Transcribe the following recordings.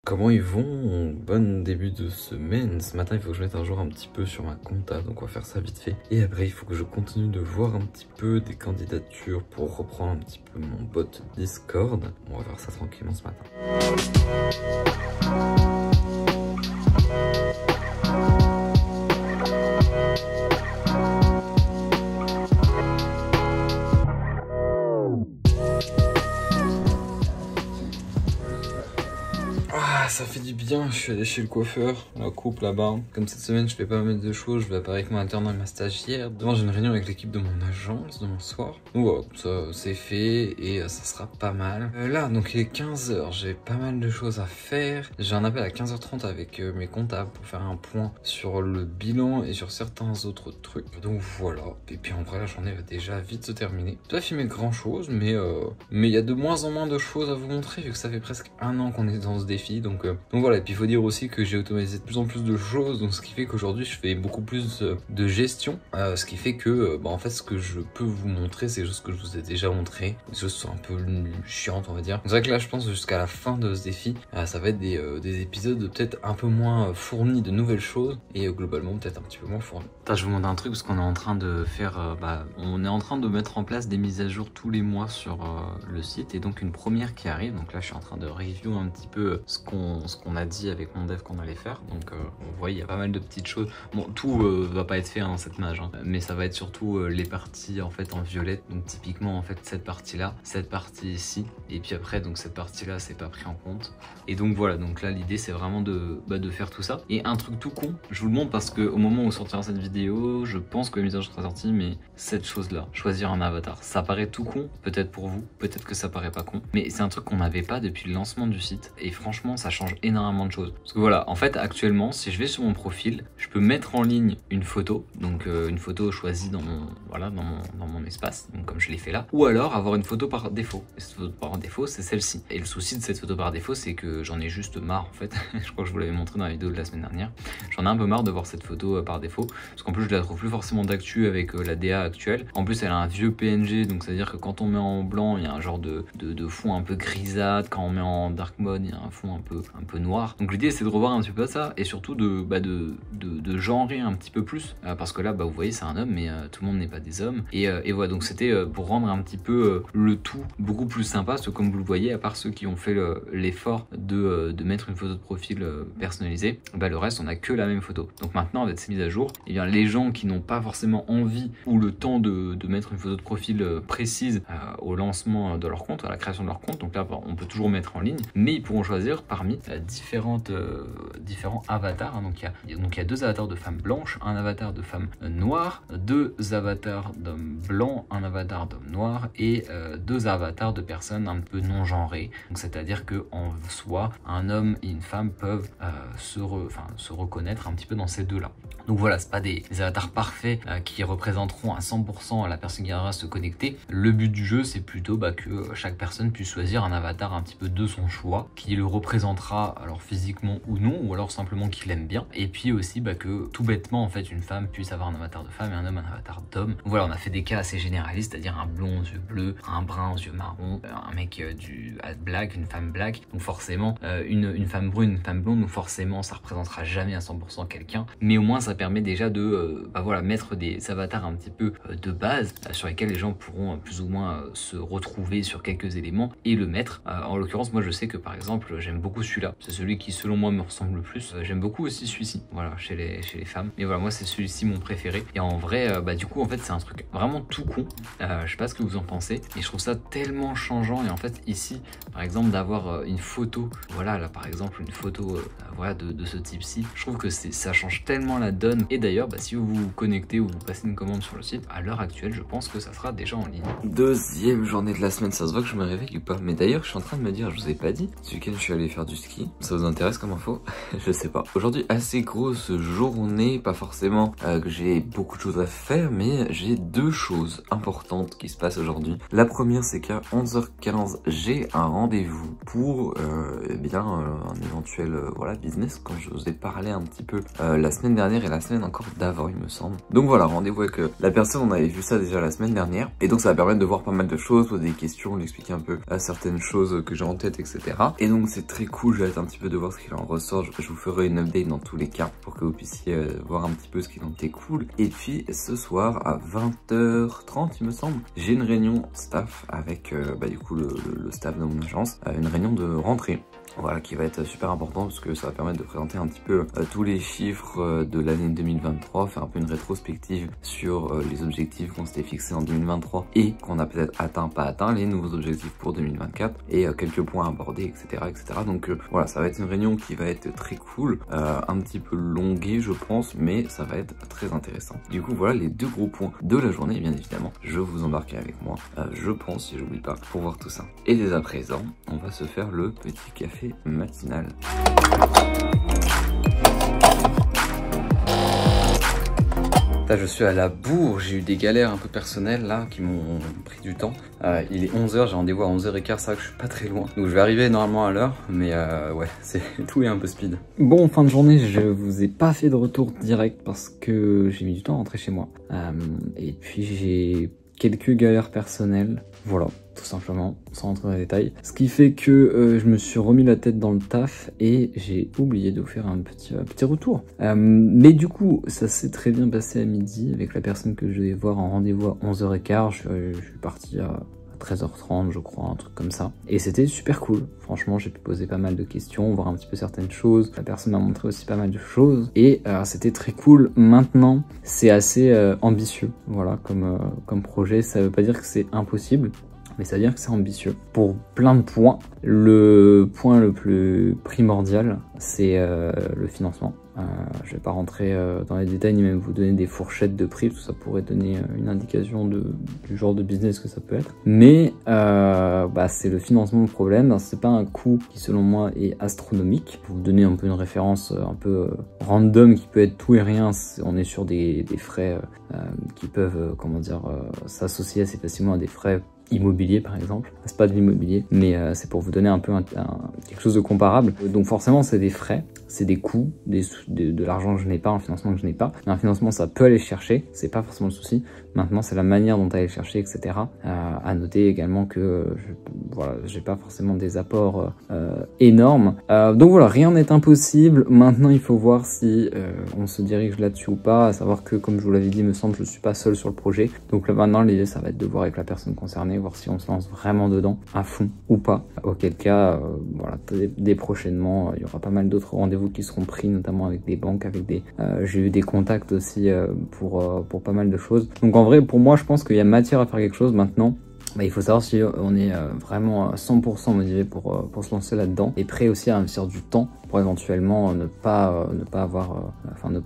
Comment ils vont? Bon début de semaine. Ce matin il faut que je mette un jour un petit peu sur ma compta, donc on va faire ça vite fait. Et après il faut que je continue de voir un petit peu des candidatures pour reprendre un petit peu mon bot Discord. On va faire ça tranquillement ce matin. Ça fait du bien, je suis allé chez le coiffeur, la coupe là-bas. Comme cette semaine je fais pas mal de choses, je vais apparaître avec mon alternant et ma stagiaire. Demain j'ai une réunion avec l'équipe de mon agence demain soir. Donc voilà, ça c'est fait et ça sera pas mal. Là donc il est 15 h, j'ai pas mal de choses à faire. J'ai un appel à 15 h 30 avec mes comptables pour faire un point sur le bilan et sur certains autres trucs. Donc voilà, et puis en vrai la journée va déjà vite se terminer. Je dois filmer grand chose mais il y a de moins en moins de choses à vous montrer vu que ça fait presque un an qu'on est dans ce défi. Donc voilà, et puis il faut dire aussi que j'ai automatisé de plus en plus de choses, donc ce qui fait qu'aujourd'hui je fais beaucoup plus de gestion, ce qui fait que en fait ce que je peux vous montrer c'est juste ce que je vous ai déjà montré, des choses qui sont un peu chiantes on va dire. C'est vrai que là je pense jusqu'à la fin de ce défi ça va être des épisodes peut-être un peu moins fournis de nouvelles choses et globalement peut-être un petit peu moins fournis. Attends, je vous montre un truc parce qu'on est en train de faire, on est en train de mettre en place des mises à jour tous les mois sur le site et donc une première qui arrive, donc là je suis en train de review un petit peu ce qu'on a dit avec mon dev qu'on allait faire. Donc vous voyez il y a pas mal de petites choses. Bon tout va pas être fait dans cette mage mais ça va être surtout les parties en fait en violette. Donc typiquement en fait cette partie là, cette partie ici et puis après donc cette partie là c'est pas pris en compte. Et donc voilà, donc là l'idée c'est vraiment de faire tout ça. Et un truc tout con, je vous le montre parce que au moment où sortira cette vidéo, je pense que la mise à jour sera sortie, mais cette chose là, choisir un avatar, ça paraît tout con, peut-être pour vous, peut-être que ça paraît pas con, mais c'est un truc qu'on n'avait pas depuis le lancement du site et franchement ça change énormément de choses. Parce que voilà, en fait actuellement si je vais sur mon profil, je peux mettre en ligne une photo, donc une photo choisie dans mon, voilà, dans mon espace, donc comme je l'ai fait là, ou alors avoir une photo par défaut. Et cette photo par défaut c'est celle-ci. Et le souci de cette photo par défaut c'est que j'en ai juste marre en fait, je crois que je vous l'avais montré dans la vidéo de la semaine dernière, j'en ai un peu marre de voir cette photo par défaut, parce qu'en plus je la trouve plus forcément d'actu avec la DA actuelle. En plus elle a un vieux PNG, donc c'est à dire que quand on met en blanc il y a un genre de fond un peu grisâtre, quand on met en dark mode il y a un fond un peu noir. Donc l'idée c'est de revoir un petit peu ça et surtout de genrer un petit peu plus parce que là vous voyez c'est un homme mais tout le monde n'est pas des hommes et voilà, donc c'était pour rendre un petit peu le tout beaucoup plus sympa, parce que comme vous le voyez, à part ceux qui ont fait l'effort de mettre une photo de profil personnalisée, le reste on a que la même photo. Donc maintenant avec ces mises à jour, et bien les gens qui n'ont pas forcément envie ou le temps de mettre une photo de profil précise au lancement de leur compte, à la création de leur compte, donc là on peut toujours mettre en ligne, mais ils pourront choisir parmi différents avatars. Donc il y a deux avatars de femmes blanches, un avatar de femmes noires, deux avatars d'hommes blancs, un avatar d'hommes noirs et deux avatars de personnes un peu non genrées. Donc c'est-à-dire que en soi, un homme et une femme peuvent se reconnaître un petit peu dans ces deux-là. Donc voilà, c'est pas des avatars parfaits qui représenteront à 100% la personne qui viendra se connecter. Le but du jeu, c'est plutôt que chaque personne puisse choisir un avatar un petit peu de son choix, qui le représentera alors physiquement ou non, ou alors simplement qu'il aime bien. Et puis aussi que tout bêtement en fait une femme puisse avoir un avatar de femme et un homme un avatar d'homme. Donc voilà, on a fait des cas assez généralistes, c'est-à-dire un blond aux yeux bleus, un brun aux yeux marrons, un mec black, une femme black. Donc forcément une femme brune, une femme blonde, donc forcément ça représentera jamais à 100% quelqu'un, mais au moins ça permet déjà de mettre des avatars un petit peu de base sur lesquels les gens pourront plus ou moins se retrouver sur quelques éléments et le mettre. En l'occurrence moi je sais que par exemple j'aime beaucoup celui-là, c'est celui qui selon moi me ressemble le plus. J'aime beaucoup aussi celui-ci, voilà, chez les femmes, mais voilà moi c'est celui-ci mon préféré. Et en vrai du coup en fait c'est un truc vraiment tout con, je sais pas ce que vous en pensez, et je trouve ça tellement changeant. Et en fait ici par exemple d'avoir une photo, voilà là par exemple une photo voilà de ce type-ci, je trouve que ça change tellement la donne. Et d'ailleurs si vous vous connectez ou vous passez une commande sur le site, à l'heure actuelle je pense que ça sera déjà en ligne. Deuxième journée de la semaine, ça se voit que je me réveille ou pas, mais d'ailleurs je suis en train de me dire, je vous ai pas dit, ce week-end je suis allé faire du ski, ça vous intéresse comme info? Je sais pas. Aujourd'hui assez grosse journée, pas forcément que j'ai beaucoup de choses à faire, mais j'ai deux choses importantes qui se passent aujourd'hui. La première c'est qu'à 11h15 j'ai un rendez-vous pour un éventuel business, quand je vous ai parlé un petit peu la semaine dernière et la semaine encore d'avant il me semble. Donc voilà, rendez-vous avec la personne, on avait vu ça déjà la semaine dernière et donc ça va permettre de voir pas mal de choses, poser des questions, lui expliquer un peu certaines choses que j'ai en tête, etc. Et donc c'est très cool coup j'ai hâte un petit peu de voir ce qu'il en ressort. Je vous ferai une update dans tous les cas pour que vous puissiez voir un petit peu ce qu'il en découle. Et puis ce soir à 20h30 il me semble, j'ai une réunion staff avec du coup le staff de mon agence, une réunion de rentrée. Voilà, qui va être super important parce que ça va permettre de présenter un petit peu tous les chiffres de l'année 2023, faire un peu une rétrospective sur les objectifs qu'on s'était fixés en 2023 et qu'on a peut-être atteint, pas atteint, les nouveaux objectifs pour 2024 et quelques points abordés, etc. etc. Donc voilà, ça va être une réunion qui va être très cool, un petit peu longuée je pense, mais ça va être très intéressant. Du coup voilà les deux gros points de la journée, bien évidemment. Je vous embarquerai avec moi, je pense, si j'oublie pas, pour voir tout ça. Et dès à présent, on va se faire le petit café matinal. Là, je suis à la bourre, j'ai eu des galères un peu personnelles là qui m'ont pris du temps. Il est 11h, j'ai rendez-vous à 11h15, c'est vrai que je suis pas très loin. Donc je vais arriver normalement à l'heure, mais ouais, tout est un peu speed. Bon, fin de journée, je vous ai pas fait de retour direct parce que j'ai mis du temps à rentrer chez moi. Et puis j'ai quelques galères personnelles, voilà, tout simplement, sans rentrer dans les détails. Ce qui fait que je me suis remis la tête dans le taf et j'ai oublié de vous faire un petit retour. Mais du coup, ça s'est très bien passé à midi avec la personne que je devais voir en rendez-vous à 11h15. Je suis parti à 13h30 je crois, un truc comme ça. Et c'était super cool. Franchement, j'ai pu poser pas mal de questions, voir un petit peu certaines choses. La personne m'a montré aussi pas mal de choses. Et c'était très cool. Maintenant, c'est assez ambitieux, voilà, comme projet. Ça veut pas dire que c'est impossible, mais ça veut dire que c'est ambitieux. Pour plein de points. Le point le plus primordial, c'est le financement. Je vais pas rentrer dans les détails ni même vous donner des fourchettes de prix, tout ça pourrait donner une indication du genre de business que ça peut être. Mais c'est le financement le problème. C'est pas un coût qui selon moi est astronomique. Pour vous donner un peu une référence un peu random qui peut être tout et rien, on est sur des frais qui peuvent s'associer assez facilement à des frais immobilier par exemple. C'est pas de l'immobilier, mais c'est pour vous donner un peu quelque chose de comparable. Donc forcément c'est des frais, c'est des coûts, de l'argent que je n'ai pas, un financement que je n'ai pas. Mais un financement ça peut aller chercher, c'est pas forcément le souci. Maintenant c'est la manière dont aller le chercher, etc. À noter également que j'ai pas forcément des apports énormes. Donc voilà, rien n'est impossible. Maintenant il faut voir si on se dirige là-dessus ou pas, à savoir que comme je vous l'avais dit, il me semble, je suis pas seul sur le projet. Donc là maintenant l'idée ça va être de voir avec la personne concernée, voir si on se lance vraiment dedans à fond ou pas, auquel cas dès prochainement il y aura pas mal d'autres rendez-vous qui seront pris, notamment avec des banques, avec j'ai eu des contacts aussi pour pas mal de choses. Donc en vrai pour moi je pense qu'il y a matière à faire quelque chose. Maintenant il faut savoir si on est vraiment 100% motivé pour se lancer là-dedans et prêt aussi à investir du temps pour éventuellement ne pas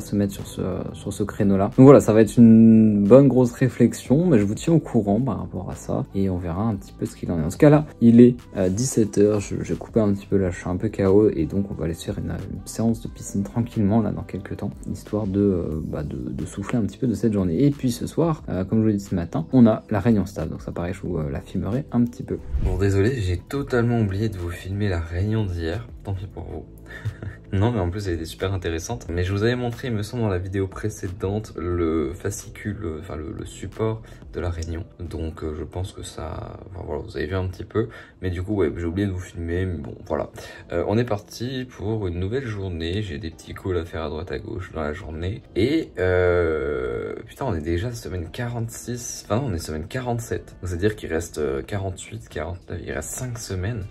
se mettre sur ce créneau-là. Donc voilà, ça va être une bonne grosse réflexion, mais je vous tiens au courant par rapport à ça et on verra un petit peu ce qu'il en est. En tout cas là, il est 17h, j'ai coupé un petit peu là, je suis un peu KO et donc on va aller se faire une séance de piscine tranquillement là dans quelques temps, histoire de souffler un petit peu de cette journée. Et puis ce soir, comme je vous l'ai dit ce matin, on a la réunion stable, donc ça pareil, je vous la filmerai un petit peu. Bon désolé, j'ai totalement oublié de vous filmer la réunion d'hier, tant pis pour vous. Non mais en plus elle était super intéressante. Mais je vous avais montré, il me semble, dans la vidéo précédente, le fascicule, le support de la réunion. Donc je pense que ça, voilà, vous avez vu un petit peu. Mais du coup ouais, j'ai oublié de vous filmer, mais bon voilà. On est parti pour une nouvelle journée. J'ai des petits calls à faire à droite à gauche dans la journée. Et putain, on est déjà semaine 46, enfin non, on est semaine 47. C'est-à-dire qu'il reste 48, 49, il reste 5 semaines.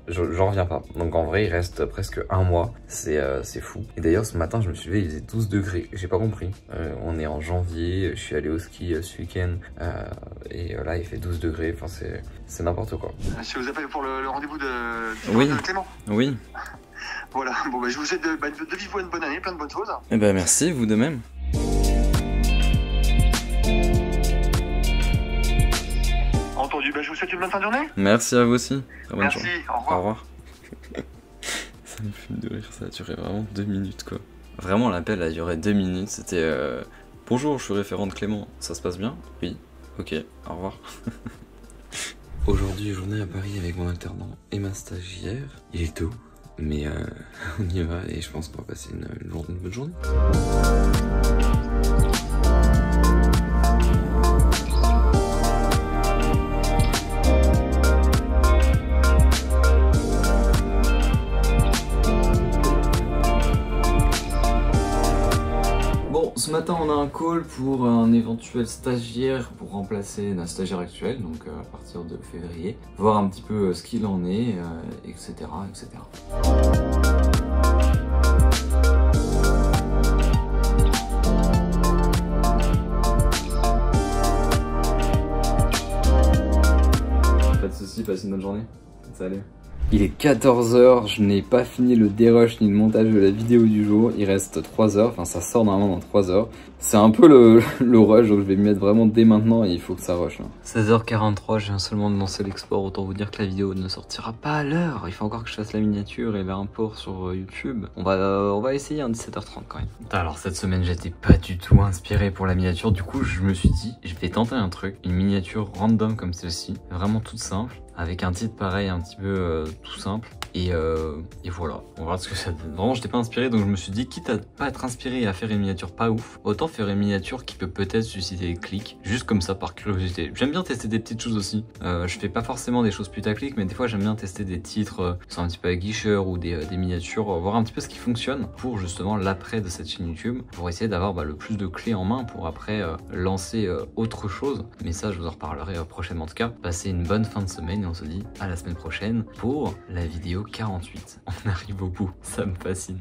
J'en reviens pas. Donc en vrai il reste presque un mois. C'est fou. Et d'ailleurs ce matin je me suis levé, il faisait 12 degrés. J'ai pas compris. On est en janvier, je suis allé au ski ce week-end. Et là il fait 12 degrés. Enfin c'est n'importe quoi. Je vous appelle pour le rendez-vous de oui. Clément. Oui. Voilà, bon je vous souhaite de vive voix une bonne année, plein de bonnes choses. Eh ben merci, vous de même. Entendu, je vous souhaite une bonne fin de journée. Merci à vous aussi. Très bonne Merci, journée. au revoir. Au revoir. Ça me fume de rire, ça a duré vraiment 2 minutes quoi. Vraiment l'appel a duré 2 minutes, c'était bonjour, je suis référent de Clément, ça se passe bien? Oui, ok, au revoir. Aujourd'hui, journée à Paris avec mon alternant et ma stagiaire. Il est tôt, mais on y va et je pense qu'on va passer une bonne journée. ce matin on a un call pour un éventuel stagiaire pour remplacer notre stagiaire actuel, donc à partir de février, voir un petit peu ce qu'il en est, etc. etc. Pas de soucis, passe une bonne journée. Salut. Il est 14 h, je n'ai pas fini le dérush ni le montage de la vidéo du jour, il reste 3 h, enfin ça sort normalement dans 3 h. C'est un peu le rush, donc je vais m'y mettre vraiment dès maintenant et il faut que ça rush. 16h43, je viens seulement de lancer l'export, autant vous dire que la vidéo ne sortira pas à l'heure. Il faut encore que je fasse la miniature et l'import sur YouTube. On va essayer un 17h30 quand même. Alors cette semaine j'étais pas du tout inspiré pour la miniature, du coup je me suis dit je vais tenter un truc, une miniature random comme celle-ci, vraiment toute simple, avec un titre pareil un petit peu tout simple. Et voilà, on va voir ce que ça donne. Vraiment j'étais pas inspiré, donc je me suis dit quitte à pas être inspiré et à faire une miniature pas ouf, autant faire une miniature qui peut peut-être susciter des clics, juste comme ça par curiosité. J'aime bien tester des petites choses aussi, je fais pas forcément des choses putaclic, mais des fois j'aime bien tester des titres qui sont un petit peu aguicheurs ou des miniatures, voir un petit peu ce qui fonctionne pour justement l'après de cette chaîne YouTube, pour essayer d'avoir le plus de clés en main pour après lancer autre chose. Mais ça je vous en reparlerai prochainement. En tout cas, passez une bonne fin de semaine et on se dit à la semaine prochaine pour la vidéo 48. On arrive au bout, ça me fascine.